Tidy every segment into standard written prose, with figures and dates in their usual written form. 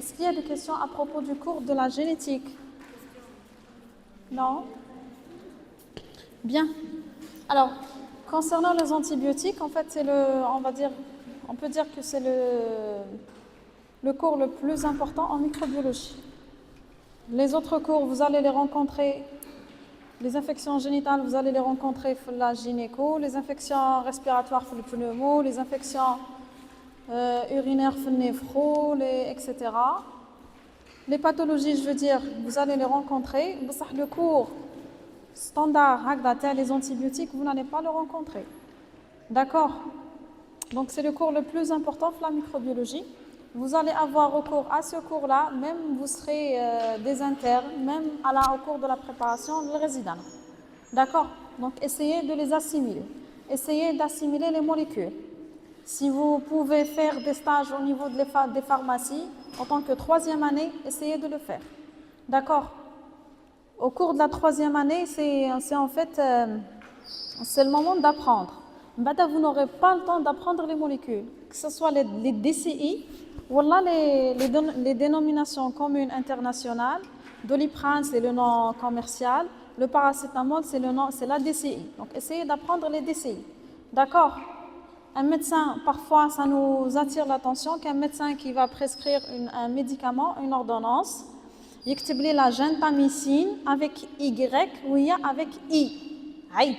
Est-ce qu'il y a des questions à propos du cours de la génétique? Non? Bien. Alors, concernant les antibiotiques, en fait, on peut dire que c'est le cours le plus important en microbiologie. Les autres cours, vous allez les rencontrer. Les infections génitales, vous allez les rencontrer pour la gynéco. Les infections respiratoires pour le pneumo. Les infections urinaires pour le néphro, etc. Les pathologies, je veux dire, vous allez les rencontrer. Le cours standard, les antibiotiques, vous n'allez pas le rencontrer. D'accord? Donc, c'est le cours le plus important pour la microbiologie. Vous allez avoir recours à ce cours-là, même vous serez des internes, même au cours de la préparation de résident. D'accord? Donc, essayez de les assimiler. Essayez d'assimiler les molécules. Si vous pouvez faire des stages au niveau des pharmacies, en tant que troisième année, essayez de le faire. D'accord? Au cours de la troisième année, c'est en fait c'est le moment d'apprendre. Vous n'aurez pas le temps d'apprendre les molécules, que ce soit les DCI, voilà les dénominations communes internationales. Doliprane, c'est le nom commercial. Le paracétamol, c'est la DCI. Donc, essayez d'apprendre les DCI. D'accord? Un médecin, parfois, ça nous attire l'attention qu'un médecin qui va prescrire un médicament, une ordonnance, il écrit la gentamicine avec Y ou avec I. Aïe.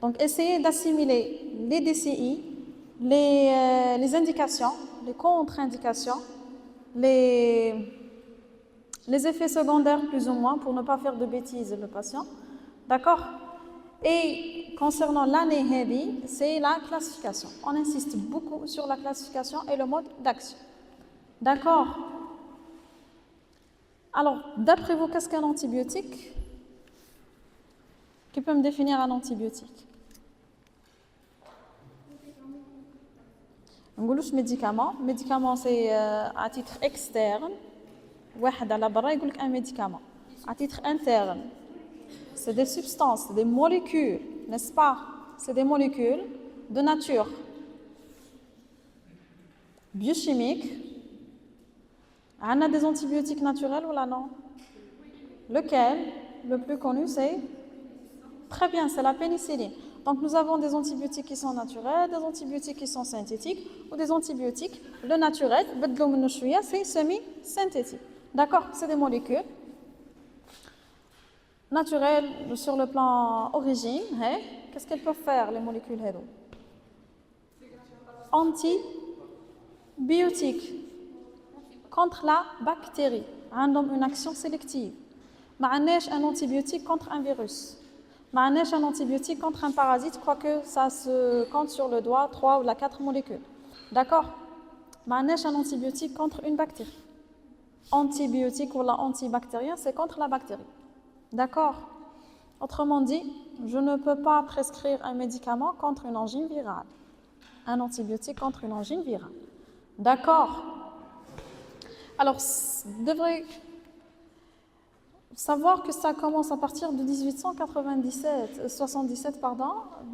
Donc, essayez d'assimiler les DCI, les indications, les contre-indications, les effets secondaires plus ou moins, pour ne pas faire de bêtises le patient. D'accord? Et concernant l'année heavy, c'est la classification. On insiste beaucoup sur la classification et le mode d'action. D'accord? Alors, d'après vous, qu'est-ce qu'un antibiotique? Qui peut me définir un antibiotique? On ne dit pas médicament. Médicament, c'est à titre externe. Un médicament. À titre interne, c'est des substances, des molécules, n'est-ce pas? C'est des molécules de nature biochimique. On a des antibiotiques naturels ou là non? Lequel? Le plus connu, c'est? Très bien, c'est la pénicilline. Donc nous avons des antibiotiques qui sont naturels, des antibiotiques qui sont synthétiques, ou des antibiotiques, le naturel, c'est semi-synthétique. D'accord? C'est des molécules naturelles sur le plan origine. Qu'est-ce qu'elles peuvent faire, les molécules? Antibiotiques contre la bactérie. Une action sélective. Un antibiotique contre un virus. Un antibiotique contre un parasite, quoique ça se compte sur le doigt 3 ou 4 molécules. D'accord? Un antibiotique contre une bactérie. Antibiotique ou antibactérien, c'est contre la bactérie. D'accord? Autrement dit, je ne peux pas prescrire un médicament contre une angine virale. Un antibiotique contre une angine virale. D'accord? Alors, vous devrez savoir que ça commence à partir de 1877,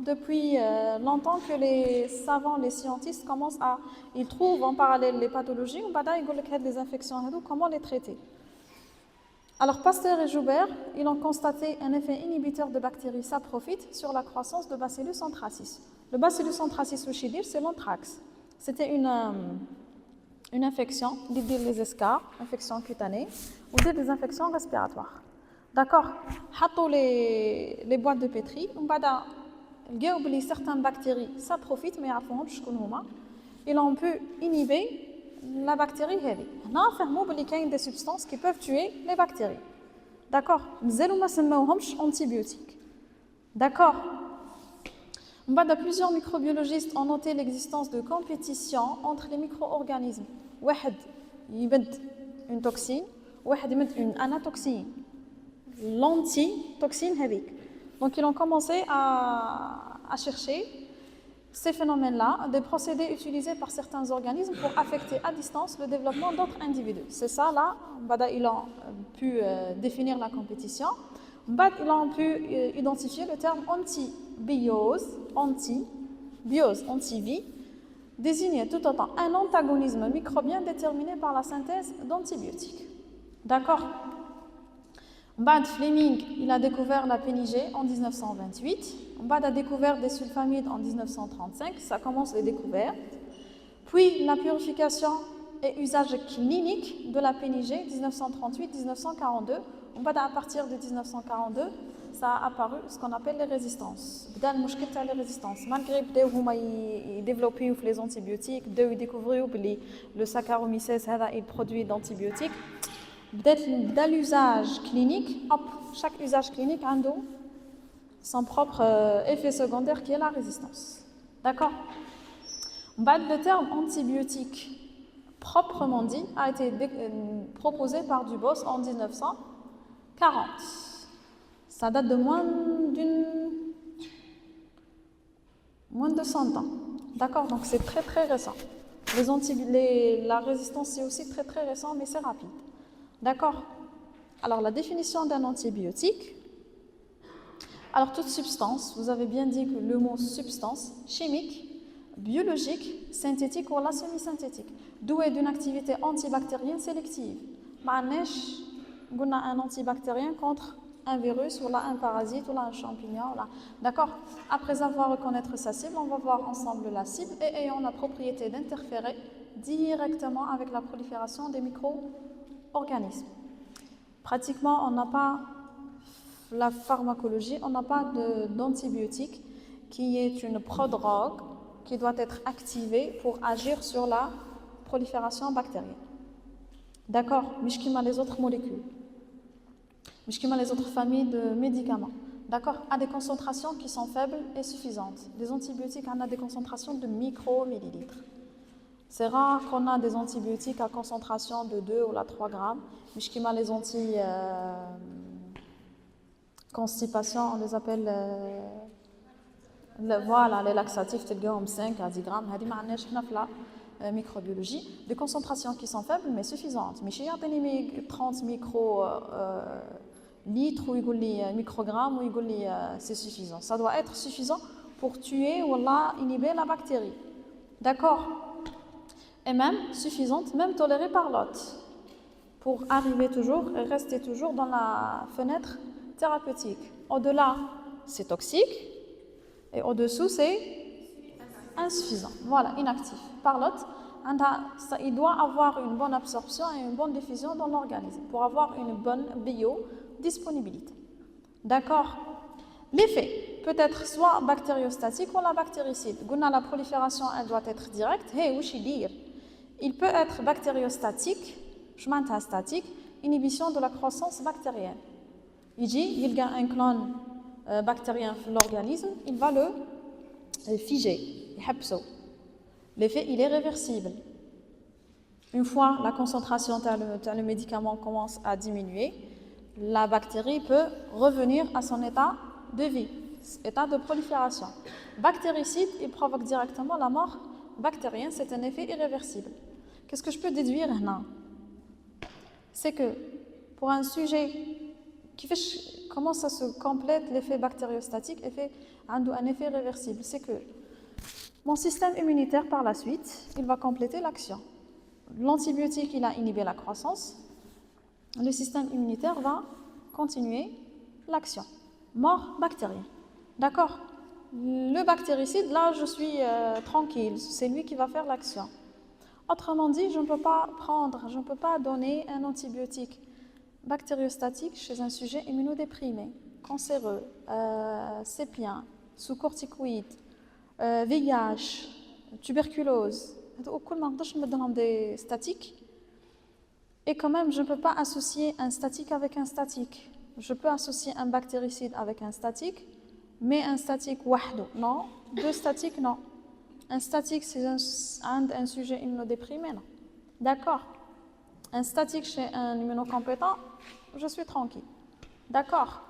depuis longtemps que les savants, les scientistes ils trouvent en parallèle les pathologies, ou les infections, comment les traiter. Alors Pasteur et Joubert, ils ont constaté un effet inhibiteur de bactéries saprophytes sur la croissance de Bacillus anthracis. Le Bacillus anthracis ou chidir, c'est l'anthrax. C'était une infection, les escarres, infection cutanée, ou des infections respiratoires. D'accord? Les boîtes de pétri, certaines bactéries saprophytes, mais ils ont pu inhiber la bactérie heavy. On a fait des substances qui peuvent tuer les bactéries. D'accord? Antibiotiques. D'accord? Plusieurs microbiologistes ont noté l'existence de compétition entre les micro-organismes. Il y a une toxine, une anatoxine. L'antitoxine heavy. Donc, ils ont commencé à chercher ces phénomènes-là, des procédés utilisés par certains organismes pour affecter à distance le développement d'autres individus. C'est ça, là, ils ont pu définir la compétition. Ils ont pu identifier le terme antibiose, anti-vie, désignait tout autant un antagonisme microbien déterminé par la synthèse d'antibiotiques. D'accord? Bad Fleming, il a découvert la pénigée en 1928. Bad a découvert des sulfamides en 1935. Ça commence les découvertes. Puis la purification et usage clinique de la pénigée 1938-1942. À partir de 1942, ça a apparu ce qu'on appelle les résistances. Les résistances. Malgré qu'ils développent les antibiotiques, ils découvrent que le Saccharomyces il produit d'antibiotiques. L'usage clinique, chaque usage clinique a son propre effet secondaire qui est la résistance. D'accord? Le terme antibiotique, proprement dit, a été proposé par Dubos en 1940. Ça date de moins de 100 ans. D'accord? Donc c'est très très récent. La résistance c'est aussi très très récent, mais c'est rapide. D'accord? Alors la définition d'un antibiotique. Alors toute substance, vous avez bien dit que le mot substance, chimique, biologique, synthétique ou la semi-synthétique, douée d'une activité antibactérienne sélective. On a un antibactérien contre un virus ou là un parasite ou là un champignon. Là. D'accord? Après avoir reconnaître sa cible, on va voir ensemble la cible et ayant la propriété d'interférer directement avec la prolifération des micro-organismes. Pratiquement, on n'a pas la pharmacologie, on n'a pas d'antibiotique qui est une prodrogue qui doit être activée pour agir sur la prolifération bactérienne. D'accord? Mais les autres molécules. Mais les autres familles de médicaments. D'accord? À des concentrations qui sont faibles et suffisantes. Les antibiotiques ont des concentrations de micromillilitres. C'est rare qu'on a des antibiotiques à concentration de 2 ou 3 grammes. Mais les anti-constipation, on les appelle voilà, les laxatifs, tu les 5 à 10 grammes. La microbiologie, des concentrations qui sont faibles mais suffisantes. Mais chez 30 litres ou microgrammes, ou c'est suffisant. Ça doit être suffisant pour tuer ou inhiber la bactérie. D'accord? Et même suffisante, même tolérée par l'hôte, pour arriver toujours et rester toujours dans la fenêtre thérapeutique. Au-delà, c'est toxique, et au-dessous, c'est insuffisant. Voilà, inactif. Par l'hôte, il doit avoir une bonne absorption et une bonne diffusion dans l'organisme pour avoir une bonne biodisponibilité. D'accord? L'effet peut être soit bactériostatique ou la bactéricide. La prolifération, elle doit être directe. Il peut être bactériostatique, statique, inhibition de la croissance bactérienne. Il y a un clone bactérien dans l'organisme, il va le figer. L'effet, il est réversible. Une fois la concentration de le médicament commence à diminuer, la bactérie peut revenir à son état de vie, état de prolifération. Bactéricide, il provoque directement la mort bactérienne, c'est un effet irréversible. Qu'est-ce que je peux déduire là? C'est que pour un sujet qui fait comment ça se complète l'effet bactériostatique, un effet réversible, c'est que mon système immunitaire par la suite, il va compléter l'action. L'antibiotique, il a inhibé la croissance. Le système immunitaire va continuer l'action. Mort bactérien. D'accord? Le bactéricide, là, je suis tranquille. C'est lui qui va faire l'action. Autrement dit, je ne peux pas donner un antibiotique bactériostatique chez un sujet immunodéprimé, cancéreux, sépien, sous corticoïdes, VIH, tuberculose. Des statiques. Et quand même, je ne peux pas associer un statique avec un statique. Je peux associer un bactéricide avec un statique, mais un statique wahdo, non. 2 statiques, non. Un statique, c'est un sujet immunodéprimé, non. D'accord. Un statique chez un immunocompétent, je suis tranquille. D'accord.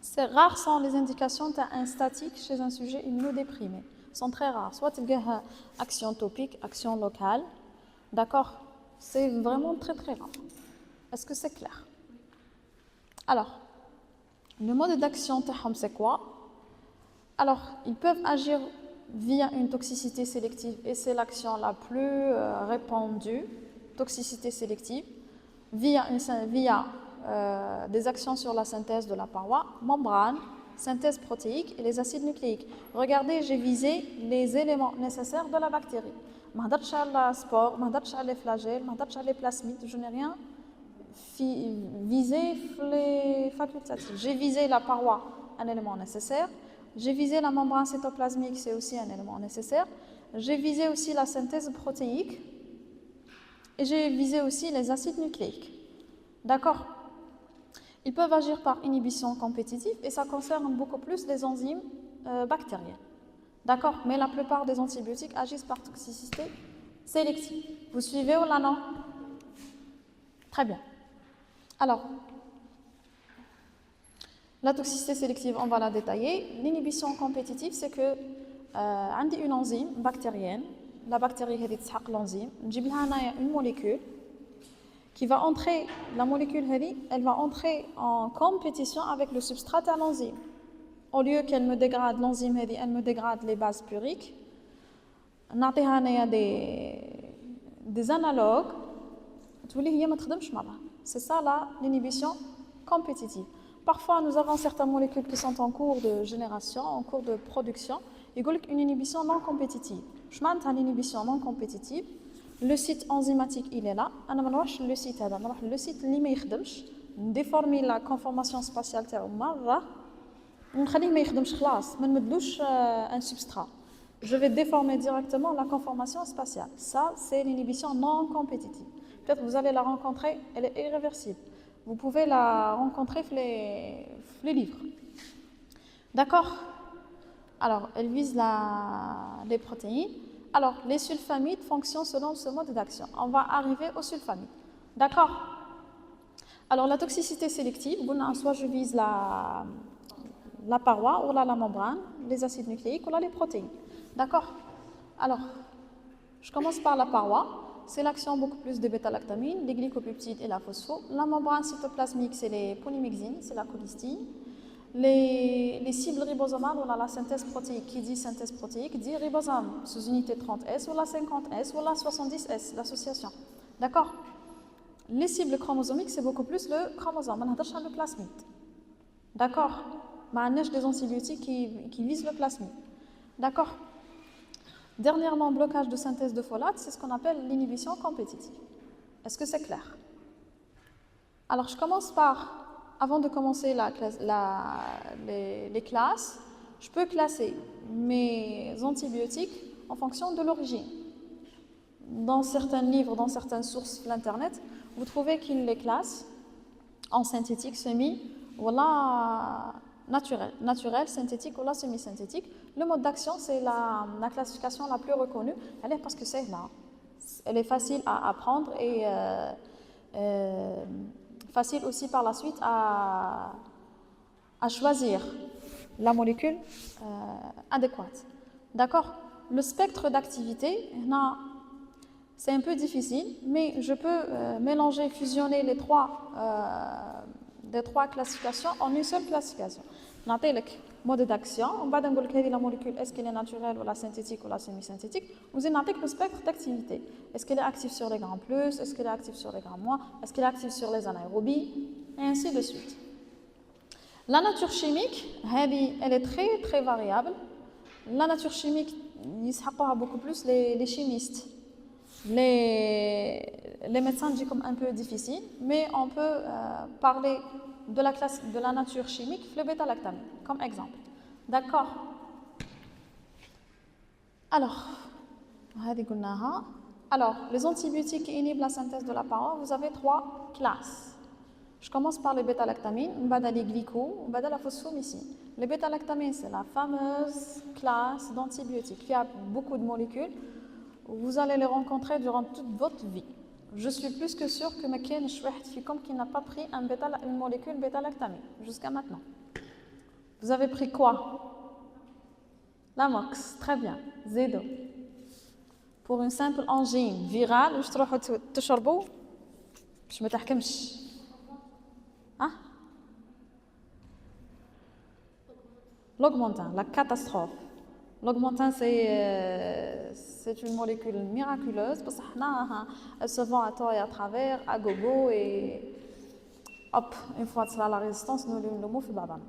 C'est rare sont les indications d'un statique chez un sujet immunodéprimé. Sont très rares. Soit il y a action topique, action locale. D'accord? C'est vraiment très très rare. Est-ce que c'est clair? Alors, le mode d'action, c'est quoi? Alors, ils peuvent agir via une toxicité sélective, et c'est l'action la plus répandue, toxicité sélective, via des actions sur la synthèse de la paroi, membrane, synthèse protéique et les acides nucléiques. Regardez, j'ai visé les éléments nécessaires de la bactérie. Je n'ai pas les spores, je n'ai pas les flagelles, je n'ai pas les plasmides, je n'ai rien visé les facultatifs. J'ai visé la paroi, un élément nécessaire. J'ai visé la membrane cytoplasmique, c'est aussi un élément nécessaire. J'ai visé aussi la synthèse protéique. Et j'ai visé aussi les acides nucléiques. D'accord? Ils peuvent agir par inhibition compétitive et ça concerne beaucoup plus les enzymes bactériennes. D'accord? Mais la plupart des antibiotiques agissent par toxicité sélective. Vous suivez ou là non? Très bien. Alors, la toxicité sélective, on va la détailler. L'inhibition compétitive, c'est que on a une enzyme bactérienne. La bactérie est l'enzyme. On a une molécule qui va entrer, la molécule elle va entrer en compétition avec le substrat à l'enzyme. Au lieu qu'elle me dégrade l'enzyme, elle me dégrade les bases puriques. On a des analogues. C'est ça l'inhibition compétitive. Parfois, nous avons certaines molécules qui sont en cours de génération, en cours de production. Il y a une inhibition non compétitive. Je m'entends l'inhibition non compétitive. Le site enzymatique, il est là. On va le site le site اللي ما يخدمش déformer la conformation spatiale تاعو مرة ونخليه ما يخدمش خلاص ما نمدلوش un substrat. Je vais déformer directement la conformation spatiale. Ça, c'est l'inhibition non compétitive. Peut-être que vous allez la rencontrer, elle est irréversible. Vous pouvez la rencontrer dans les livres. D'accord? Alors, elle vise les protéines. Alors, les sulfamides fonctionnent selon ce mode d'action. On va arriver aux sulfamides. D'accord? Alors, la toxicité sélective, soit je vise la paroi, ou la membrane, les acides nucléiques, ou les protéines. D'accord? Alors, je commence par la paroi. C'est l'action beaucoup plus des bêta-lactamines, les glycopeptides et la phospho. La membrane cytoplasmique, c'est les polymyxines, c'est la colistine. Les cibles ribosomales, on a la synthèse protéique. Qui dit synthèse protéique dit ribosome sous unité 30S ou la 50S ou la 70S, l'association. D'accord? Les cibles chromosomiques, c'est beaucoup plus le chromosome. On a le plasmide. D'accord? On a des antibiotiques qui visent le plasmide. D'accord? Dernièrement, blocage de synthèse de folate, c'est ce qu'on appelle l'inhibition compétitive. Est-ce que c'est clair? Alors, je commence par... Avant de commencer les classes, je peux classer mes antibiotiques en fonction de l'origine. Dans certains livres, dans certaines sources de l'Internet, vous trouvez qu'ils les classent en synthétique, semi, voilà, naturel, synthétique ou semi-synthétique. Le mode d'action, c'est la classification la plus reconnue. Elle est parce que c'est là. Elle est facile à apprendre et facile aussi par la suite à choisir la molécule adéquate. D'accord? Le spectre d'activité, c'est un peu difficile, mais je peux mélanger, fusionner les trois classifications en une seule classification. Mode d'action, on va dire que la molécule, est-ce qu'elle est naturelle ou la synthétique ou la semi-synthétique. Vous avez le spectre d'activité. Est-ce qu'elle est active sur les grammes plus, est-ce qu'elle est active sur les grammes moins, est-ce qu'elle est active sur les anaérobies, et ainsi de suite. La nature chimique, elle est très très variable. La nature chimique, il s'apprend beaucoup plus les chimistes. Les médecins disent comme un peu difficile, mais on peut parler de la nature chimique, le bêta-lactamine, comme exemple. D'accord? Alors, les antibiotiques qui inhibent la synthèse de la paroi, vous avez trois classes. Je commence par les bêta-lactamines, on va les glyco, on va la phosphomycine. Les bêta-lactamines, c'est la fameuse classe d'antibiotiques. Il y a beaucoup de molécules. Vous allez les rencontrer durant toute votre vie. Je suis plus que sûre que Mekane Chouahd qui n'a pas pris une molécule bêta-lactamine jusqu'à maintenant. Vous avez pris quoi? L'amox, très bien. Zédo. Pour une simple angine virale, je trouve que tu charbou, je me t'ahkemsh. Hein? L'augmentin, la catastrophe. L'augmentin, c'est une molécule miraculeuse, parce qu'elle se vend à tort et à travers, à gogo, et hop, une fois que la résistance, nous le mot fait babam.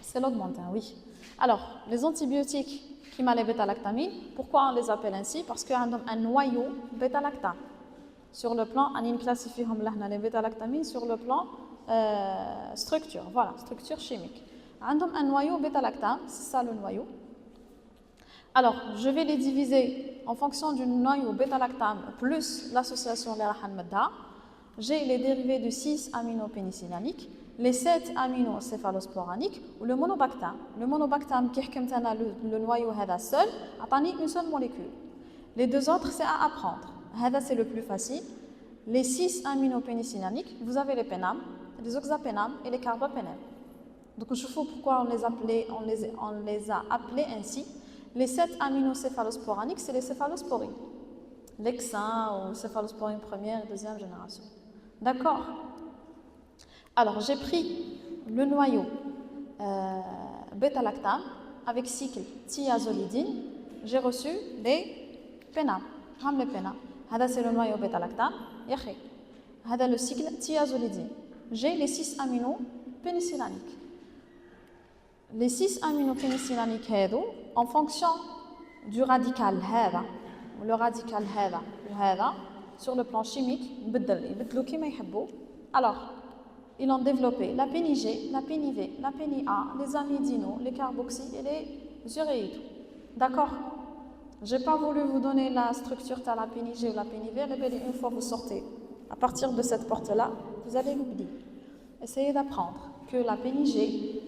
C'est l'augmentin, oui. Alors, les antibiotiques qui m'a les bêta-lactamines, pourquoi on les appelle ainsi? Parce qu'ils ont un noyau bêta-lactam. Sur le plan, on classifie les bêta-lactamines sur le plan structure, voilà, structure chimique. Ils ont un noyau bêta-lactam, c'est ça le noyau. Alors, je vais les diviser en fonction du noyau bêta-lactam plus l'association de la j'ai les dérivés de 6 aminopénicilliniques, les 7 aminocéphalosporaniques ou le monobactam. Le monobactam qui est le noyau seul, a une seule molécule. Les deux autres, c'est à apprendre. C'est le plus facile. Les 6 aminopénicilliniques, vous avez les pénames, les oxapénames et les carbapénames. Donc, je sais pourquoi on les a appelés ainsi. Les 7 aminocéphalosporaniques, c'est les céphalosporines. L'exin ou céphalosporine première et deuxième génération. D'accord? Alors, j'ai pris le noyau bêta-lactam avec cycle thiazolidine. J'ai reçu les pénames. Les pénames. C'est le noyau bêta-lactam. C'est le cycle thiazolidine. J'ai les 6 aminopénicilliniques. Les 6 aminopénicilliniques, en fonction du radical le radical sur le plan chimique, alors, ils ont développé la PNIG, la PNIV, la PNIA, les amidinos, les carboxy et les uréides. D'accord? Je n'ai pas voulu vous donner la structure de la PNIG ou la PNIV, mais une fois que vous sortez, à partir de cette porte-là, vous allez l'oublier. Essayez d'apprendre que la PNIG,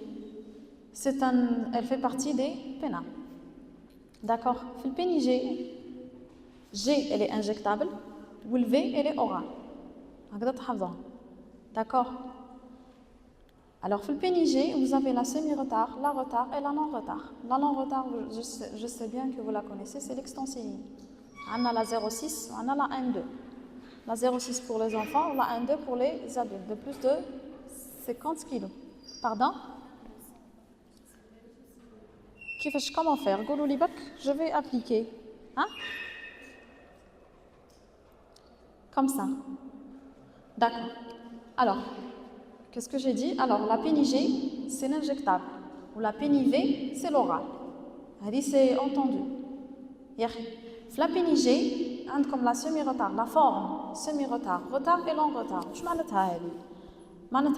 elle fait partie des pénames. D'accord? Le PNIG, G, elle est injectable, ou le V, elle est orale. D'accord? Alors, le PNIG, vous avez la semi-retard, la retard et la non-retard. La non-retard, je sais bien que vous la connaissez, c'est l'extensilline. On a la 0,6, on a la 1,2. La 0,6 pour les enfants, la 1,2 pour les adultes, de plus de 50 kg. Pardon? Comment faire? Je vais appliquer. Hein? Comme ça. D'accord. Alors, qu'est-ce que j'ai dit? Alors, la PNIG, c'est l'injectable. Ou la PNIV, c'est l'oral. C'est entendu. La PNIG, comme la semi-retard, la forme semi-retard, retard et long-retard. Je m'en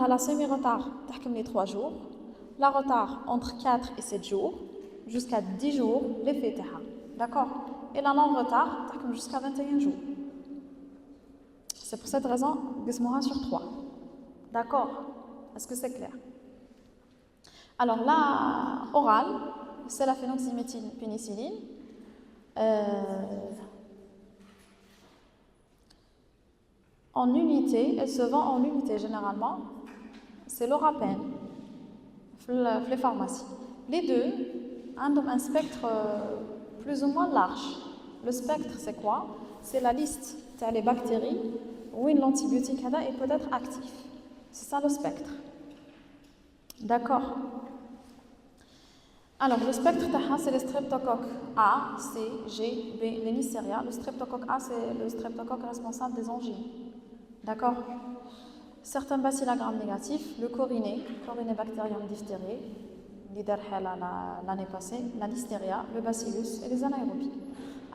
la semi-retard, les 3 jours. La retard, entre 4 et 7 jours. Jusqu'à 10 jours, l'effet. D'accord? Et la non-retard, jusqu'à 21 jours. C'est pour cette raison que je sur 3. D'accord? Est-ce que c'est clair? Alors, la orale, c'est la phénoxyméthylpénicilline. En unité, elle se vend en unité généralement. C'est l'Orapène, les pharmacies. Les deux ont un spectre plus ou moins large. Le spectre, c'est quoi? C'est la liste des bactéries où l'antibiotique est peut-être actif. C'est ça le spectre. D'accord? Alors, le spectre, c'est le streptocoque A, C, G, B, les Neisseria. Le streptocoque A, c'est le streptocoque responsable des angines. D'accord? Certains bacillogrammes négatifs, le Corynebacterium diphtérie, l'année passée, la Listeria, le bacillus et les anaérobies.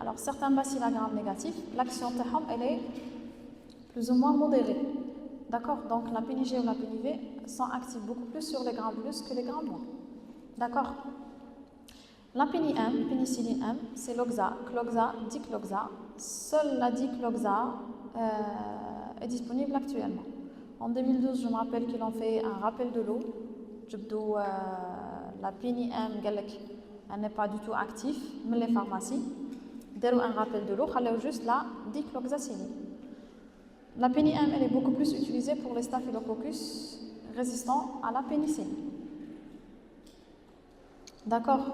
Alors, certains bacillogrammes négatifs, l'action elle est plus ou moins modérée. D'accord? Donc, la PNIG ou la PNIV sont actives beaucoup plus sur les grammes plus que les grammes moins. D'accord? La PNIM, pénicilline M, c'est l'oxa, cloxa, dicloxa. Seule la dicloxa est disponible actuellement. En 2012, je me rappelle qu'ils ont fait un rappel de l'eau. La PNIM, elle n'est pas du tout active, mais les pharmacies, dès un rappel de l'eau, elle juste la dicloxacilline. La PNIM, elle est beaucoup plus utilisée pour les staphylococcus résistants à la pénicilline. D'accord?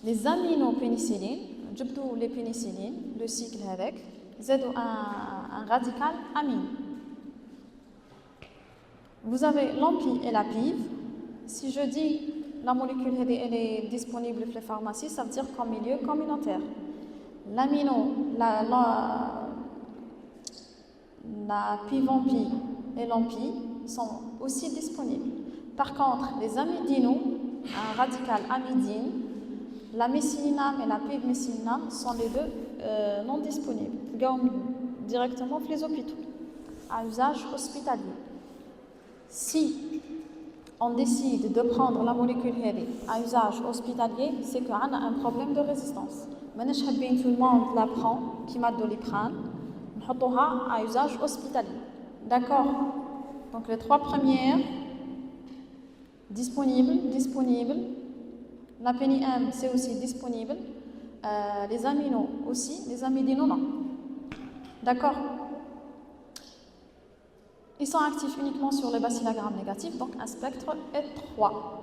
Les aminopénicillines, les pénicillines, le cycle avec, c'est un radical amine. Vous avez l'ampli et la pive. Si je dis la molécule elle est disponible dans les pharmacies, ça veut dire qu'en milieu communautaire. L'amino, la pivampi et l'ampi sont aussi disponibles. Par contre, les amidinos, un radical amidine, la mésilinam et la pivmésilinam sont les deux non disponibles. Directement dans les hôpitaux, à usage hospitalier. Si on décide de prendre la molécule à usage hospitalier, c'est qu'on a un problème de résistance. Maintenant, tout le monde la prend, qui m'a doliprane, on à usage hospitalier. D'accord? Donc les trois premières, disponibles. La pénième, c'est aussi disponible. Les aminos aussi, les amidinos non. D'accord? Ils sont actifs uniquement sur les bacillogrammes négatifs, donc un spectre étroit.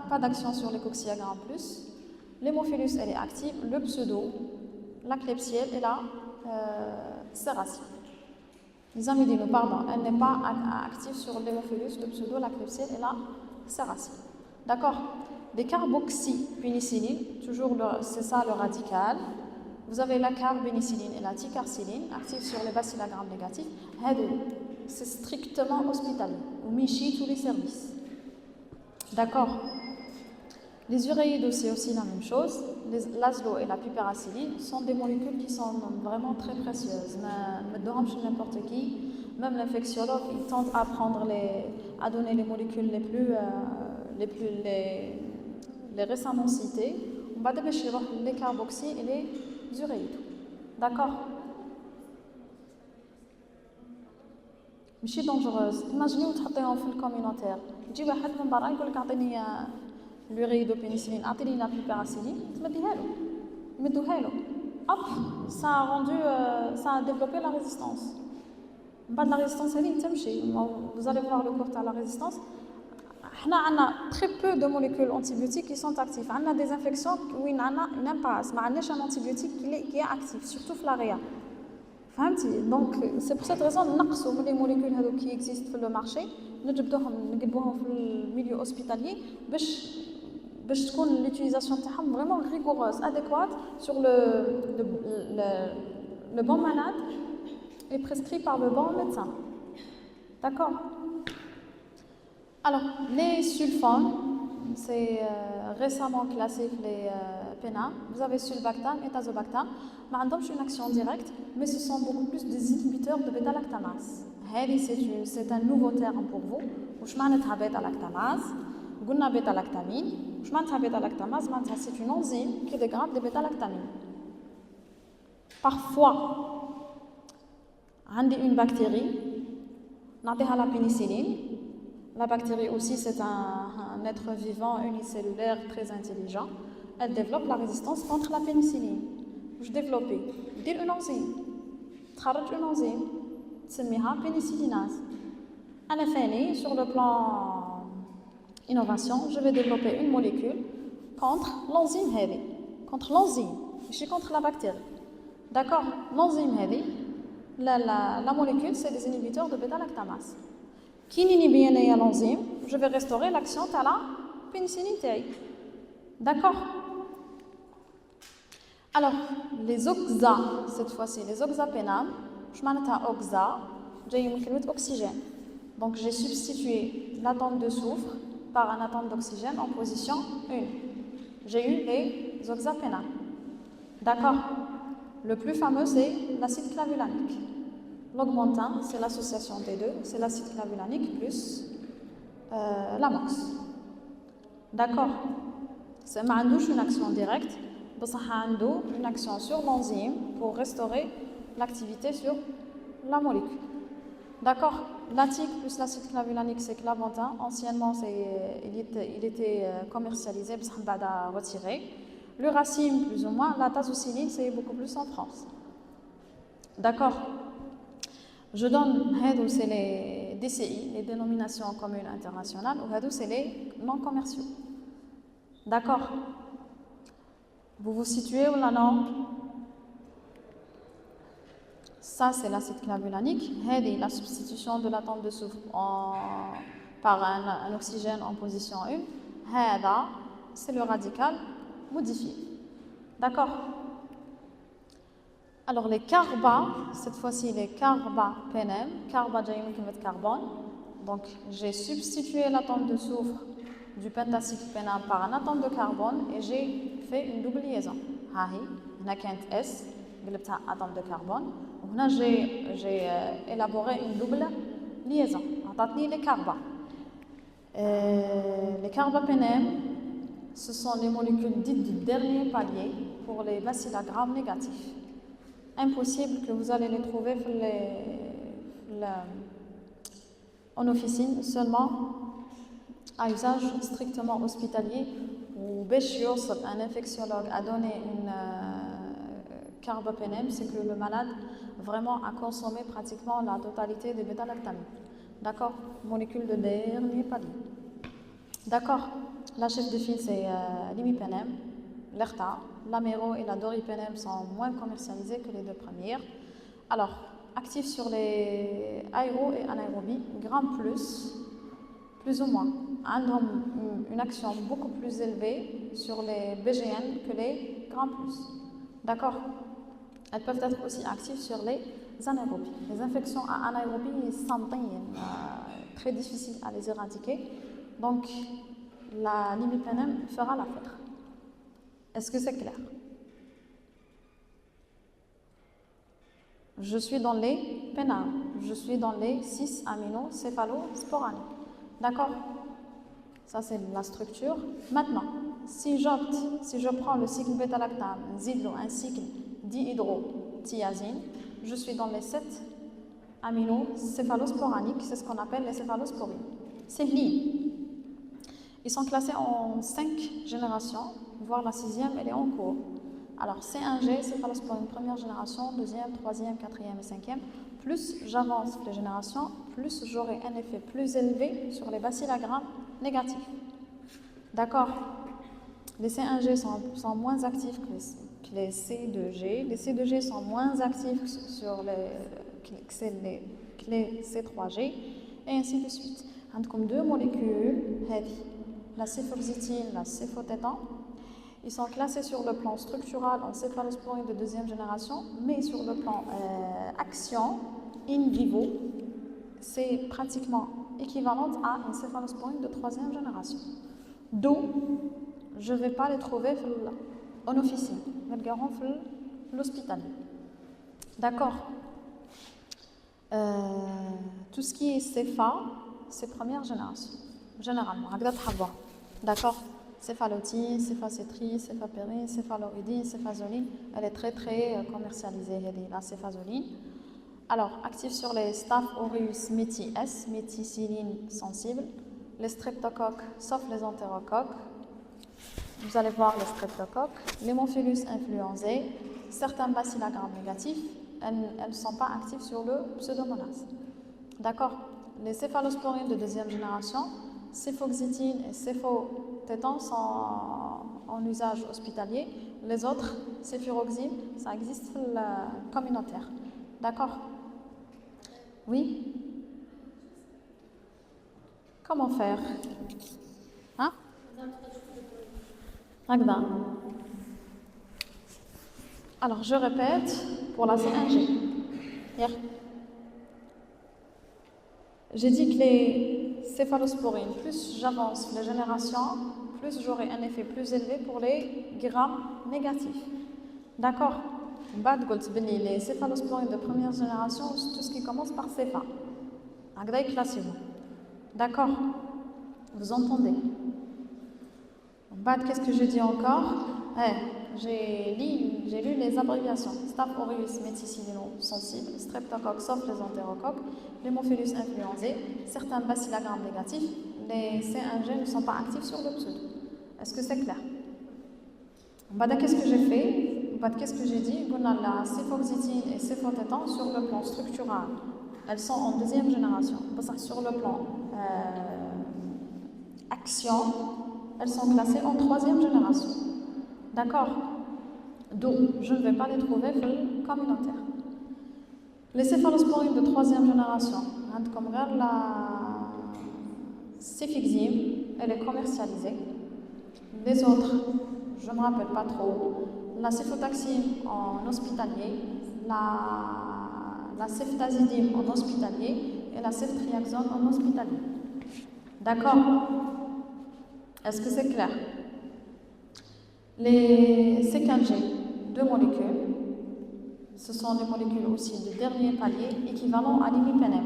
Pas d'action sur les cocciogrammes plus. L'hémophilus, elle est active. Le pseudo, la klebsielle et la céracine. Les amidinos, pardon, elle n'est pas active sur l'hémophilus, le pseudo, la klebsielle et la céracine. D'accord? Les carboxypénicillines, toujours c'est ça le radical. Vous avez la carbénicilline et la ticarciline, actives sur les bacillogrammes négatifs. C'est strictement hospitalier. Ou michi tous les services. D'accord? Les uréides, c'est aussi la même chose. L'azlo et la piperacilline sont des molécules qui sont vraiment très précieuses. Mais n'importe qui, même l'infectiologue, il tente à donner les molécules les récemment citées. On va dépêcher les carboxy et les uréides. D'accord? ماشي dangereuse. Imaginez vous تحطيهم في الكوميونيتير. يجي واحد من برا يقول لك اعطيني l'uréidopénicilline, اعطيني la piperacilline, تمديها له. Hop, ça a développé la résistance. Pas de la résistance, vous allez voir le cours de la résistance. On a très peu de molécules antibiotiques qui sont actives. On a des infections où on a une impasse, mais on a un antibiotique qui est actif, surtout flaréa. Donc, c'est pour cette raison que les molécules qui existent sur le marché, nous devons dans le milieu hospitalier pour que l'utilisation soit vraiment rigoureuse, adéquate sur le bon malade et prescrit par le bon médecin. D'accord? Alors, les sulfones, c'est récemment classé les PENA. Vous avez sulbactam et tazobactam. Mais ils une action directe, mais ce sont beaucoup plus des inhibiteurs de bêta-lactamase. C'est un nouveau terme pour vous. Je m'en bêta-lactamase. On a bêta-lactamine. Je m'en bêta-lactamase. C'est une enzyme qui dégrade les bêta-lactamines. Parfois, on a une bactérie. On a la pénicilline. La bactérie aussi, c'est un être vivant unicellulaire très intelligent. Elle développe la résistance contre la pénicilline. Je développe une enzyme. تخرج une enzyme. تسميها pénicillinase. À la fin, sur le plan innovation, je vais développer une molécule contre l'enzyme heavy. Contre l'enzyme, je suis contre la bactérie. D'accord? L'enzyme heavy, la molécule, c'est des inhibiteurs de bêta-lactamase. Qui inhibe l'enzyme, je vais restaurer l'action de la pénicilline. D'accord? Alors, les oxa, cette fois-ci, les oxapénam, je m'en ai oxa, j'ai eu oxygène. Donc, j'ai substitué l'atome de soufre par un atome d'oxygène en position 1. J'ai eu les oxapénam. D'accord? Le plus fameux, c'est l'acide clavulanique. L'augmentin, c'est l'association des deux, c'est l'acide clavulanique plus l'amox. D'accord? C'est une action directe, une action sur l'enzyme pour restaurer l'activité sur la molécule. D'accord? L'attique plus l'acide clavulanique, c'est clavantin. Anciennement, il était commercialisé, retiré. Le racine, plus ou moins. La tazocilline, c'est beaucoup plus en France. D'accord? Je donne, c'est les DCI, les dénominations communes internationales, ou c'est les non commerciaux. D'accord? Vous vous situez ou là non? Ça, c'est l'acide clavulanique. La substitution de l'atome de soufre par un oxygène en position 1. هذا c'est le radical modifié. D'accord? Alors les carba, cette fois-ci les carbapenem, carba جاي من كلمة carbone. Donc j'ai substitué l'atome de soufre du pentacycle pénal par un atome de carbone et j'ai fait une double liaison. هاهي هنا كانت S قلبتها atome de carbone وهنا j'ai élaboré une double liaison. عطاتني les carba. Les carbapénèmes, ce sont les molécules dites du dernier palier pour les bacillogrammes négatifs. Impossible que vous allez les trouver en officine, seulement à usage strictement hospitalier ou un infectiologue a donné une carbapénème, c'est que le malade vraiment a consommé pratiquement la totalité des bêta-lactamines. D'accord? Molécule de dernier palier. D'accord? La chef de file c'est l'imipénème, l'erta, l'améro et la doripénème sont moins commercialisées que les deux premières. Alors, actifs sur les aéro et anaérobies, gramme plus ou moins, ont une action beaucoup plus élevée sur les BGN que les grammes plus. D'accord? Elles peuvent être aussi actives sur les anaérobies. Les infections à anaérobie sont très difficiles à les éradiquer. Donc, la limipénème fera l'affaire. Est-ce que c'est clair? Je suis dans les pénales. Je suis dans les 6 aminocéphalosporaniques. D'accord? Ça, c'est la structure. Maintenant, si je prends le cycle bêta-lactame, un cycle dihydrothiazine, je suis dans les 7 aminocéphalosporaniques. C'est ce qu'on appelle les céphalosporines. C'est lié. Ils sont classés en 5 générations, voire la 6e, elle est en cours. Alors C1G, céphalosporine première génération, deuxième, troisième, quatrième et cinquième. Plus j'avance les générations, plus j'aurai un effet plus élevé sur les bacillogrammes négatifs. D'accord? Les C1G sont moins actifs que les C2G. Les C2G sont moins actifs sur les C3G et ainsi de suite. Comme deux molécules, la céfoxétine, la céfotétan, ils sont classés sur le plan structural en céphalosporine de deuxième génération, mais sur le plan action in vivo, c'est pratiquement équivalent à une céphalosporine de troisième génération. D'où je ne vais pas les trouver en officine, mais dans l'hôpital. D'accord? Tout ce qui est cépha, c'est première génération, généralement. D'accord? Céphalotine, céphacétrie, céphapérine, céphaloridine, céphazoline, elle est très commercialisée, la céphazoline. Alors, active sur les Staph aureus métis-S, méticilline sensible, les streptocoques, sauf les entérocoques. Vous allez voir les streptocoques, l'hémophilus influenzae, certains bacillogrammes négatifs, elles ne sont pas actives sur le pseudomonas. D'accord? Les céphalosporines de deuxième génération, céfoxétine et céfotétan sont en usage hospitalier. Les autres, céphiroxime, ça existe communautaire. D'accord? Oui? Comment faire? Hein? Alors, je répète pour la C1G. J'ai dit que les céphalosporines, plus j'avance les générations, plus j'aurai un effet plus élevé pour les grammes négatifs. D'accord? Les céphalosporines de première génération, tout ce qui commence par cépha. D'accord? Vous entendez? Qu'est-ce que je dis encore? J'ai lu les abréviations. Staph aureus méticilino sensible, streptocoque sauf les entérocoques, l'hémophilus influenzae, certains bacillogrammes négatifs, les C1G ne sont pas actifs sur le pseudo. Est-ce que c'est clair? Qu'est-ce que j'ai fait? Qu'est-ce que j'ai dit? La céfoxétine et céfotétan sur le plan structural, elles sont en deuxième génération. Sur le plan action, elles sont classées en troisième génération. D'accord? Donc, je ne vais pas les trouver communautaires. Les céphalosporines de troisième génération, comme regarde la céfixime, elle est commercialisée. Les autres, je ne me rappelle pas trop. La céfotaxime en hospitalier, la ceftazidime en hospitalier et la ceftriaxone en hospitalier. D'accord? Est-ce que c'est clair? Les C4G, deux molécules, ce sont des molécules aussi du dernier palier équivalent à l'imipenem.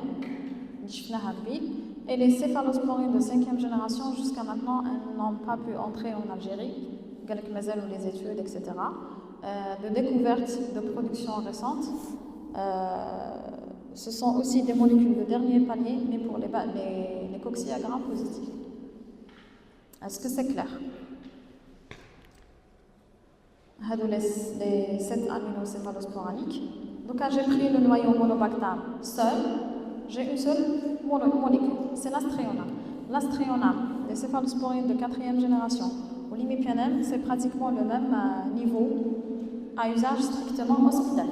Et les céphalosporines de 5e génération, jusqu'à maintenant, elles n'ont pas pu entrer en Algérie, ou les études, etc. De découverte de production récente. Ce sont aussi des molécules de dernier palier, mais pour les cocci à gram positifs. Est-ce que c'est clair? Les 7 aminocéphalosporaniques. Donc, j'ai pris le noyau monobactam seul. J'ai une seule molécule, c'est l'astréonam. L'astréonam, les céphalosporines de 4e génération, ou l'imipenem, c'est pratiquement le même niveau à usage strictement hospitalier.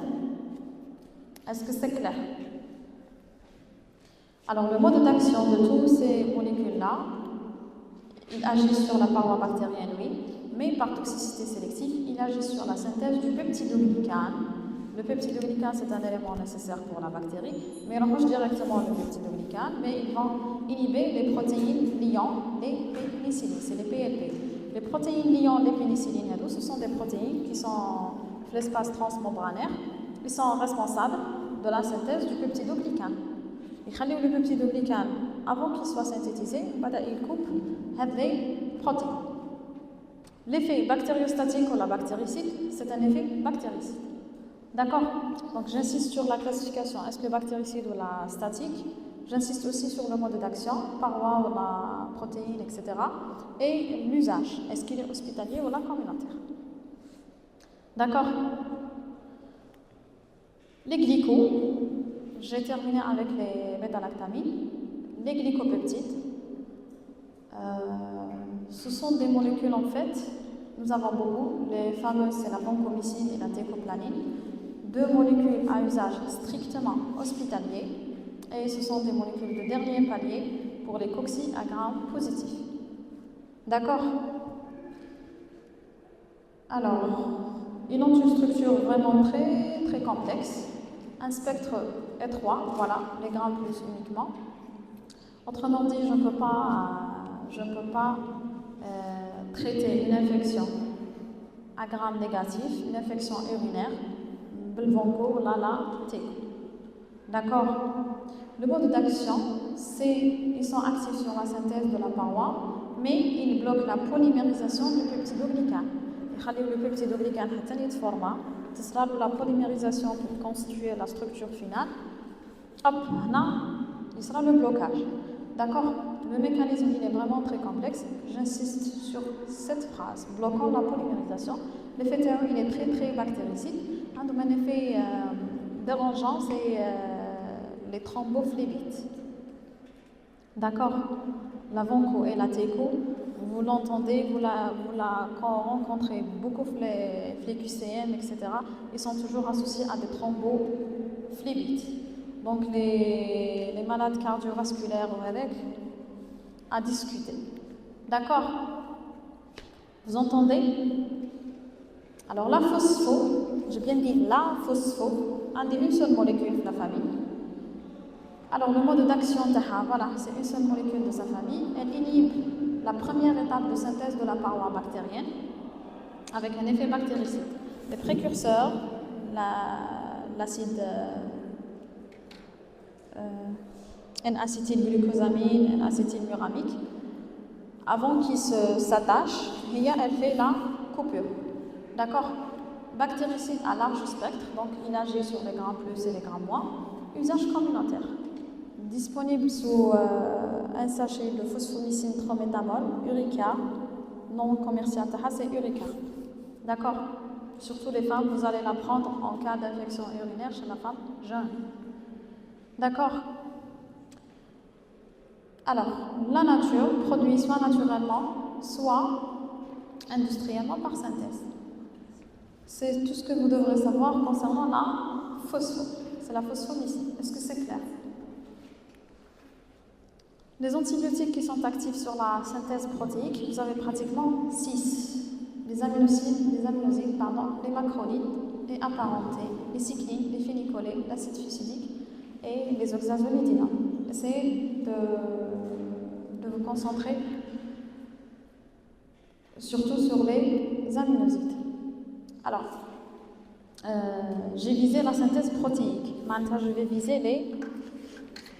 Est-ce que c'est clair? Alors, le mode d'action de tous ces molécules-là, il agit sur la paroi bactérienne, oui, mais par toxicité sélective, il agit sur la synthèse du peptidoglycane. Le peptidoglycane, c'est un élément nécessaire pour la bactérie, mais il rencontre directement le peptidoglycane, mais il va inhiber les protéines liant les pénicillines, c'est les PLP. Les protéines liant les pénicillines, ce sont des protéines qui sont l'espace transmembranaire, ils sont responsables de la synthèse du peptidoglycane. Et le peptidoglycane, avant qu'il soit synthétisé, il coupe les protéines. L'effet bactériostatique ou la bactéricide, c'est un effet bactéricide. D'accord? Donc j'insiste sur la classification, est-ce que bactéricide ou la statique? J'insiste aussi sur le mode d'action, paroi ou la protéine, etc. Et l'usage, est-ce qu'il est hospitalier ou la communautaire? D'accord? Les glycos, j'ai terminé avec les bêta-lactamines, les glycopeptides. Ce sont des molécules en fait, nous avons beaucoup, les fameuses c'est la vancomycine et la thécoplanine. Deux molécules à usage strictement hospitalier et ce sont des molécules de dernier palier pour les cocci à gram positifs. D'accord? Alors, ils ont une structure vraiment très très complexe, un spectre étroit, voilà, les grammes plus uniquement. Autrement dit, je ne peux pas traiter une infection à gram négatif, une infection urinaire, Belvanco, Lala, T. D'accord? Le mode d'action, c'est ils sont actifs sur la synthèse de la paroi, mais ils bloquent la polymérisation du peptidoglycane. Le peptidoglycane a une format, ce sera la polymérisation pour constituer la structure finale. Hop, là, il sera le blocage. D'accord? Le mécanisme il est vraiment très complexe. J'insiste sur cette phrase, bloquant la polymérisation. L'effet théorique il est très très bactéricide. Un effet dérangeant, c'est les thrombophlébites. D'accord? La vanco et la théco, vous l'entendez, quand on rencontre beaucoup les QCM, etc., ils sont toujours associés à des thrombophlébites. Donc les malades cardiovasculaires ou avec à discuter. D'accord? Vous entendez? Alors la phospho, j'ai bien dit la phospho, on dit une seule molécule de la famille. Alors le mode d'action voilà, c'est une seule molécule de sa famille. Elle inhibe la première étape de synthèse de la paroi bactérienne avec un effet bactéricide. Les précurseurs, l'acide N-acétylglucosamine, N-acétylmuramique, avant qu'il s'attache, elle fait la coupure. D'accord? Bactéricide à large spectre, donc il agit sur les grammes plus et les grammes moins. Usage communautaire. Disponible sous un sachet de phosphomycine trométamol, Urica, non commercial, c'est Urica. D'accord? Surtout les femmes, vous allez la prendre en cas d'infection urinaire chez la femme jeune. D'accord? Alors, la nature produit soit naturellement, soit industriellement par synthèse. C'est tout ce que vous devrez savoir concernant la phospho. C'est la phosphomycine. Est-ce que c'est clair? Les antibiotiques qui sont actifs sur la synthèse protéique, vous avez pratiquement 6. Les aminosides, les macrolides, les apparentés, les cyclines, les phénicolés, l'acide fusidique et les oxazolidina. Essayez de vous concentrer surtout sur les aminosides. Alors, j'ai visé la synthèse protéique. Maintenant, je vais viser les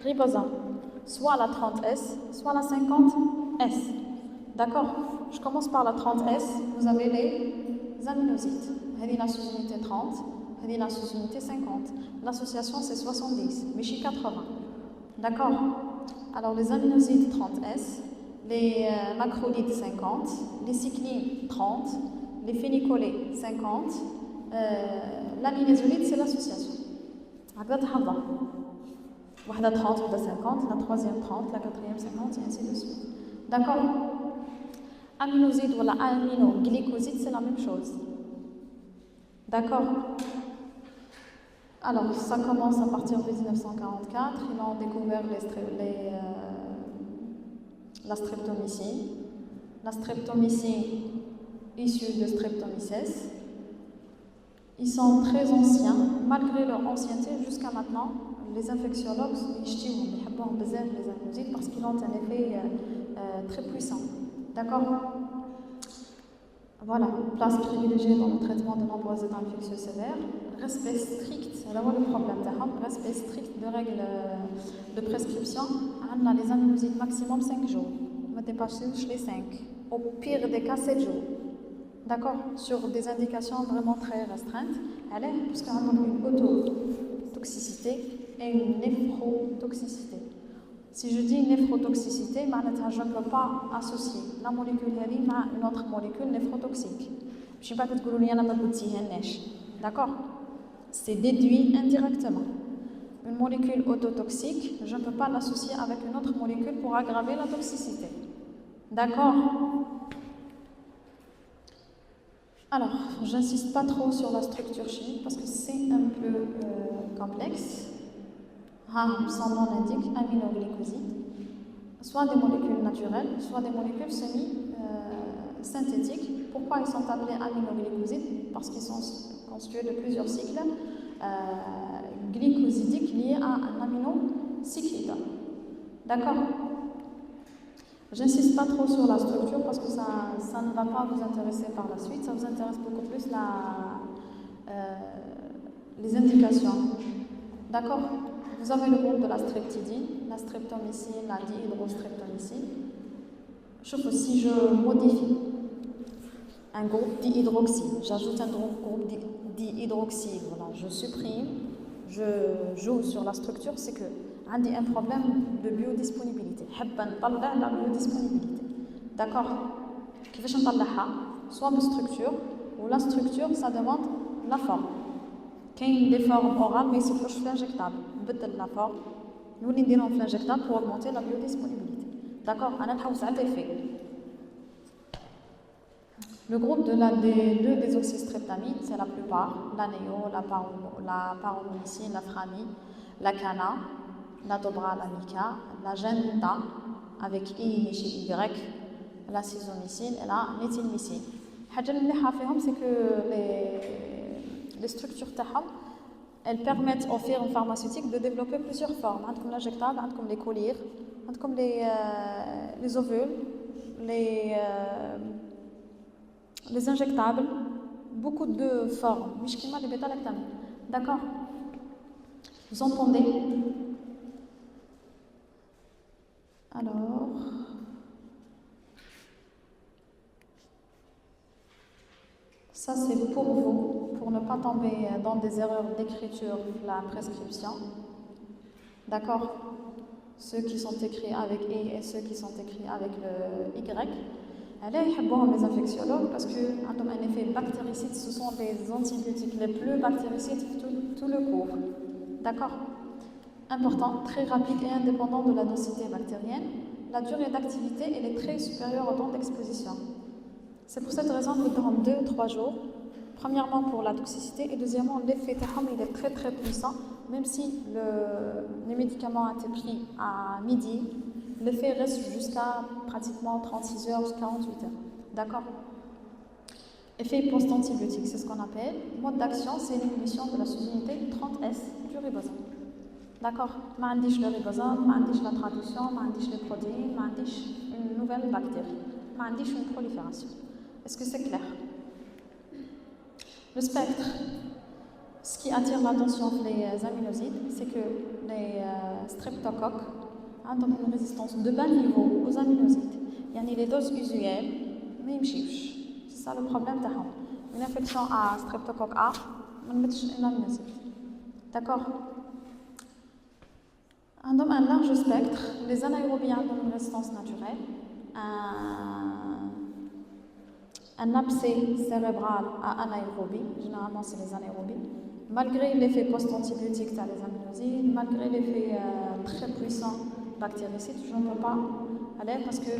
ribosomes, soit la 30S, soit la 50S. D'accord? Je commence par la 30S. Vous avez les aminosides. Elle est la sous-unité 30, elle est la sous-unité 50. L'association, c'est 70, mais chez 80. D'accord? Alors, les aminosides 30S, les macrolides 50, les cyclines 30, les phénicolés 50, l'aminésolide c'est l'association. هكذا تحفظ. واحدة 30, واحدة 50, la troisième 30, la quatrième 50 et ainsi de suite. D'accord? Aminoside ou aminoglycoside c'est la même chose. D'accord? Alors ça commence à partir de 1944. Ils ont découvert la streptomycine. La streptomycine issue de Streptomyces. Ils sont très anciens, malgré leur ancienneté jusqu'à maintenant. Les infectiologues, ils aiment les aminosides parce qu'ils ont un effet très puissant. D'accord? Voilà, place privilégiée dans le traitement de nombreux états infectieux sévères. Respect strict, c'est là le problème. Respect strict de règles de prescription. On a les aminosides maximum 5 jours. Ne dépassez les 5. Au pire des cas, 7 jours. D'accord? Sur des indications vraiment très restreintes. Allez, parce qu'on a une autotoxicité et une néphrotoxicité. Si je dis néphrotoxicité, je ne peux pas associer la molécule HERI à une autre molécule néphrotoxique. Je ne sais pas que vous d'accord? C'est déduit indirectement. Une molécule autotoxique, je ne peux pas l'associer avec une autre molécule pour aggraver la toxicité. D'accord? Alors, j'insiste pas trop sur la structure chimique parce que c'est un peu complexe. Son nom l'indique, aminoglycosides, soit des molécules naturelles, soit des molécules semi-synthétiques. Pourquoi ils sont appelés aminoglycosides? Parce qu'ils sont constitués de plusieurs cycles glycosidiques liés à un aminocyclide. D'accord? J'insiste pas trop sur la structure parce que ça ne va pas vous intéresser par la suite, ça vous intéresse beaucoup plus les indications. D'accord? Vous avez le groupe de la streptidine, la streptomycine, la dihydrostreptomycine. Si je modifie un groupe dihydroxyle, j'ajoute un groupe dihydroxyle, voilà, je supprime, je joue sur la structure, c'est que j'ai un problème de biodisponibilité. La biodisponibilité. D'accord? Soit de structure, ou la structure, ça demande la forme. Il y a des formes orales, mais il ne faut pas injectable. La forme, nous l'indérons l'injectable pour augmenter la biodisponibilité. D'accord? On a un effet. Le groupe des 2 désoxystreptamine, c'est la plupart. La néo, la paromomycine, la frami, la cana, la dobra, la mica, la genta, avec I et Y, la cisomycine et la méthylmycine. Ce qui est important, c'est que les structures elles permettent aux firmes pharmaceutiques de développer plusieurs formes. Comme l'injectable, comme les collyres, comme les ovules, les injectables, beaucoup de formes. D'accord? Vous entendez? Alors, ça c'est pour vous, pour ne pas tomber dans des erreurs d'écriture, la prescription. D'accord? Ceux qui sont écrits avec I et ceux qui sont écrits avec le Y. Allez, les infectiologues parce qu'ils ont un effet bactéricide, ce sont les antibiotiques les plus bactéricides tout le cours. D'accord? Important, très rapide et indépendant de la densité bactérienne. La durée d'activité elle est très supérieure au temps d'exposition. C'est pour cette raison qu'ils durent 2-3 jours. Premièrement pour la toxicité et deuxièmement l'effet il est très très puissant. Même si les médicaments ont été pris à midi, l'effet reste jusqu'à pratiquement 36 heures, 48 heures. D'accord? Effet post-antibiotique, c'est ce qu'on appelle. Mode d'action, c'est l'inhibition de la solubilité 30S du ribosome. D'accord? Ma indiche le ribosome, ma indiche la traduction, ma indiche les protéines, ma indiche une nouvelle bactérie, ma indiche une prolifération. Est-ce que c'est clair? Le spectre, ce qui attire l'attention des aminosides, c'est que les streptocoques ont une résistance de bas niveau aux aminosides. Yani les doses usuelles, mais ils ne c'est ça le problème d'Aham. Une infection à streptocoque A, on ne met pas une aminoside. D'accord? Un large spectre, les anaérobies ont une résistance naturelle, un abcès cérébral à anaérobie, généralement c'est les anaérobies, malgré l'effet post-antibiotique des aminosides, malgré l'effet très puissant bactéricide, je ne peux pas aller parce que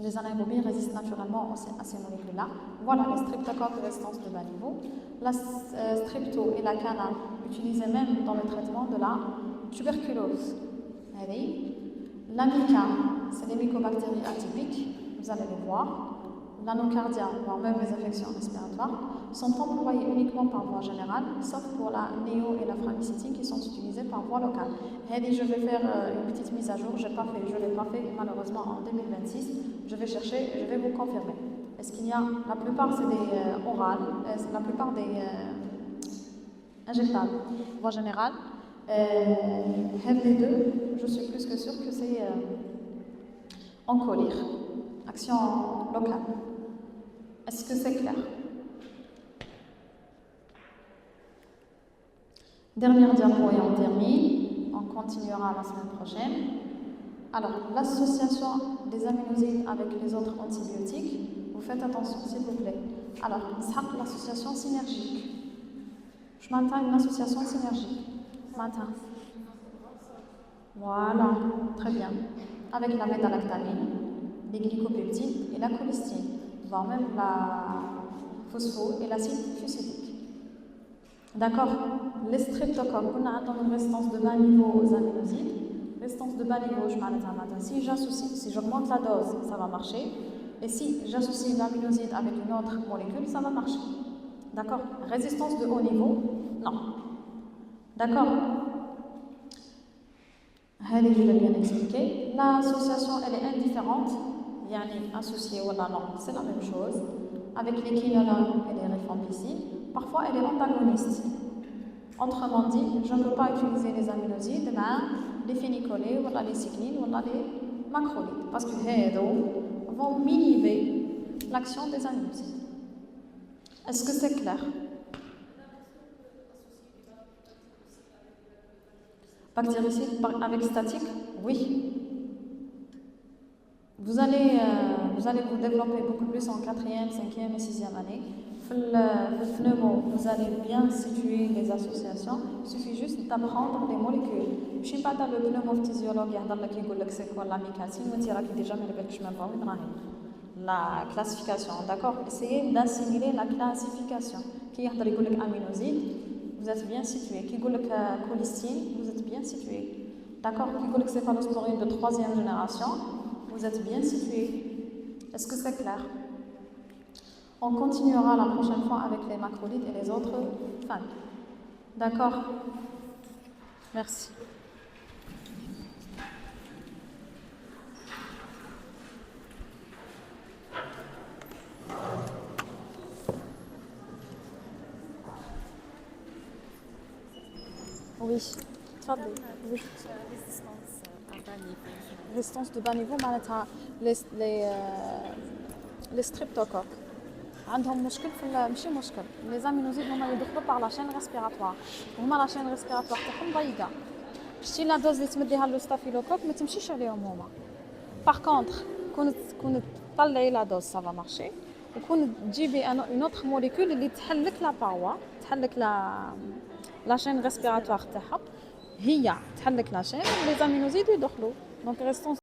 les anaérobies résistent naturellement à ces molécules-là. Voilà les streptocoques de résistance de bas niveau. La strepto et la cana utilisées même dans le traitement de la tuberculose. L'amica, c'est les mycobactéries atypiques, vous allez les voir. L'anocardia, voire même les infections respiratoires, sont employées uniquement par voie générale, sauf pour la néo et la phamicétine qui sont utilisées par voie locale. Je vais faire une petite mise à jour, je ne l'ai pas fait malheureusement en 2026. Je vais chercher, je vais vous confirmer. Est-ce qu'il y a, la plupart c'est des orales, la plupart des injectables, voie générale. Les deux, je suis plus que sûre que c'est oncolire, action locale. Est-ce que c'est clair? Dernière diapo et on termine. On continuera la semaine prochaine. Alors, l'association des aminosides avec les autres antibiotiques, vous faites attention s'il vous plaît. Alors, l'association synergique. Je maintiens une association synergique. Voilà, très bien. Avec la bêta-lactamine, les glycopeptides et la cholestine, voire même la phospho et l'acide fusidique. D'accord? Les streptocoques, on a une résistance de bas niveau aux aminosides. Résistance de bas niveau, je m'arrête à matin. Si j'augmente la dose, ça va marcher. Et si j'associe l'aminoside avec une autre molécule, ça va marcher. D'accord? Résistance de haut niveau, non. D'accord? Allez, je l'ai bien expliqué. L'association, elle est indifférente. Yani associée ou non, c'est la même chose. Avec les quinolones et les rifampicines, parfois elle est antagoniste. Autrement dit, je ne peux pas utiliser les aminosides, les phénicolés, ou les cyclines, ou les macrolides, parce que ces vont inhiber l'action des aminosides. Est-ce que c'est clair? Bactéricide avec statique? Oui. Vous allez vous développer beaucoup plus en 4e, 5e et 6e année. Le pneumo, vous allez bien situer les associations. Il suffit juste d'apprendre les molécules. Je ne suis pas dans le pneumophysiologue qui dit que c'est quoi l'amicacine, mais qui déjà la classification. D'accord? Essayez d'assimiler la classification. Qui dit que aminoside, vous êtes bien situé. Qui dit que cholestine, vous êtes bien situé. D'accord? Qui dit que céphalosporine de 3e génération, vous êtes bien situé. Est-ce que c'est clair? On continuera la prochaine fois avec les macrolides et les autres femmes. D'accord? Merci. Oui. Oui. Résistance de bas niveau, les streptocoques. عندهم مشكل ماشي مشكل les aminosides هما يدخلوا par la chaîne respiratoire هما la chaîne respiratoire تاعهم ضيقه شتي لا دوز اللي تمديها لو ستافيلوكوك ما تمشيش عليهم هما باغ كونطخ كون تطلعي لا دوز سافا مارشي وكون تجيبي اون اوتر موليكول اللي تحلك لا باوا تحلك لا chaîne respiratoire تاعها هي تحلك لا chaîne les aminosides يدخلوا donc restons